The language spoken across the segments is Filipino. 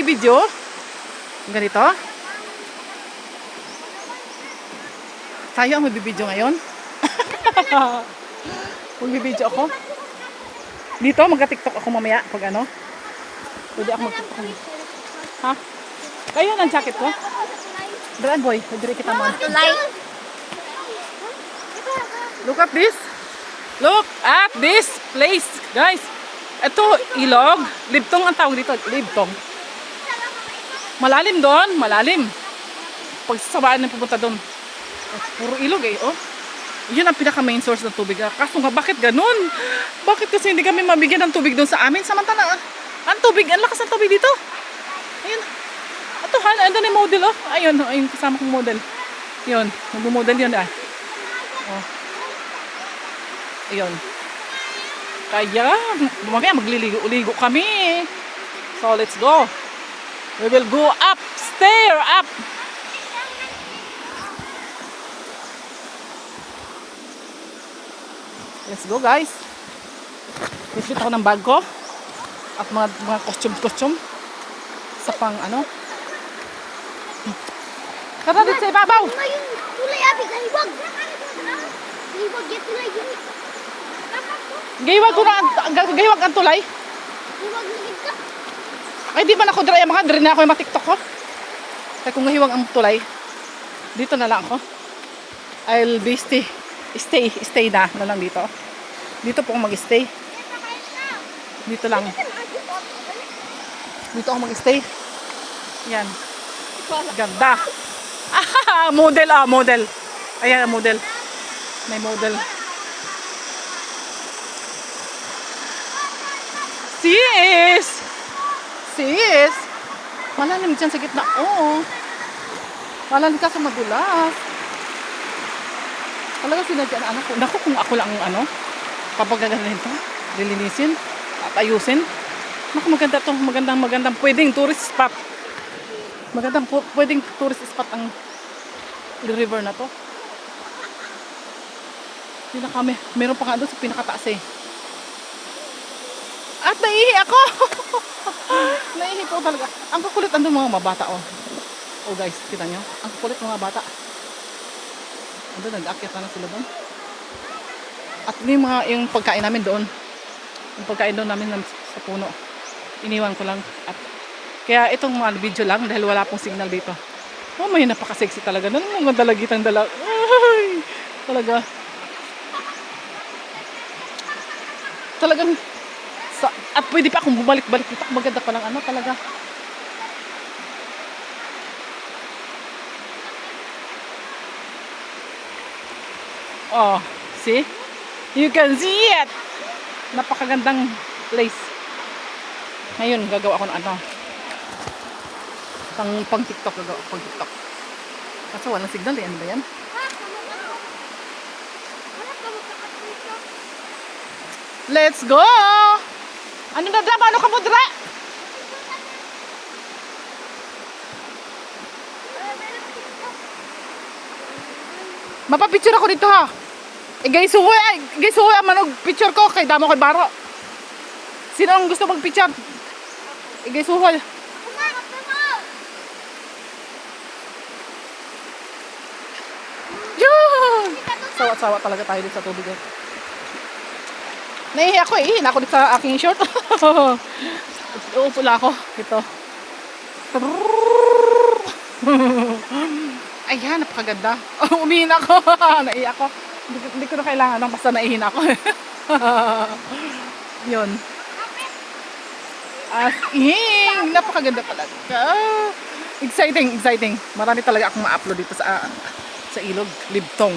magbibideo. Ganito. Tayo ang magbibideo ngayon. Magbibideo ako. Dito, magka-tiktok ako mamaya. Pag ano. Pwede ako mag-tiktok. Ha? Kayo ang jacket ko? Brad boy, pwede kita mo. Look at this. Look at this place, guys. Ito, ilog. Libtong ang tawag dito. Libtong. Malalim doon. Malalim. Pagsasabaan na pupunta doon. Puro ilog eh, oh. Yun ang pinaka main source ng tubig. Kaso nga, bakit ganun? Bakit kasi hindi kami mabigyan ng tubig doon sa amin? Samantala, ang tubig, ang lakas ng tubig dito. Ayun. Ito, andun yung model, oh. Ayun, ayun, kasama kong model. Yun, nag-model yun, ah. Oh. Ayun. Kaya, mamaya magliligo-ligo kami. So, let's go. We will go up, stair up. Let's go, guys. Bit ako ng bag ko. At mga costume. Sa pang ano. Kada dito sa ibabaw. Tulay abi, gahiwag. Gahiwag yan tulay yun. Gahiwag ko na, gahiwag ang tulay. Gahiwag na gito. Ay, di man ako dira mga diri na ako yung matiktok ko. Kaya kung gahiwag ang tulay, dito na lang ako. I'll be stay na lang dito. Dito po ako mag-stay. Dito lang. Dito ako mag-stay. Yan. Ganda. Ah, model model. Ayan, model. May model. Sis! Malalim dyan sa gitna. Oo. Malalim ka sa madulas. Talaga sinadyan anak ko. Naku, kung ako lang ang ano, kapag gagawin ito, lilinisin at ayusin. Naku, maganda to. Magandang pwedeng tourist spot. Pwedeng tourist spot ang river na to. Meron pa nga doon sa pinakataas eh. At naihi ako. Naihi po talaga. Ang kukulit andun mga bata, oh. Oh guys, kita nyo? Ang kukulit mga bata. Andun, nag-aakyat na sila doon. At yung pagkain namin doon. Yung pagkain doon namin sa puno. Iniwan ko lang. At kaya itong mga video lang dahil wala pong signal dito. Oh, may napaka-sexy talaga. Ano mga dalagitang dalag. Ay, talaga. Talagang at pwede pa akong bumalik-balik dito. Maganda pa lang ano talaga. Oh, see? You can see it. Napakagandang place. Ngayon, gagawa ako ng ano. Pang TikTok gagawa ako pang TikTok. Kaso walang signal eh. Ano ba yan? Let's go! Ano na drama? Ano ka mo dra? Mapapicture ako dito ha. Guys, huwag manog picture ko kay damo kay baro. Sino ang gusto mag-picture? Guys, huwag. Yun! Sawa-sawa talaga tayo dito sa tubig eh. Nahihi ako eh. Ako dito sa aking short. Uupo lang ako. Ito. Ayan, napakaganda. Umihin ako. Naihi ako. Hindi ko na kailangan ng basta naihin ako. Yun. As in, napakaganda talaga. Exciting. Marami talaga akong ma-upload dito sa ilog. Libtong.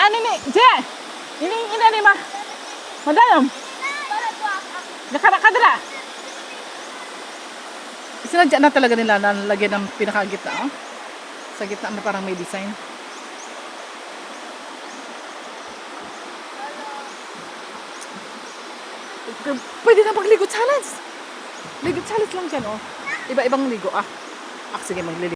Ano ni? Diyan! Ina ni ma. Madayom. Nakadra. Sinadya na talaga nila na lagyan ng pinakagitna. Oh. Sa gitna na parang may design. Pwede na magligo challenge. Ligo challenge lang dyan, oh. Iba-ibang ligo, ah. Sige, magliligo.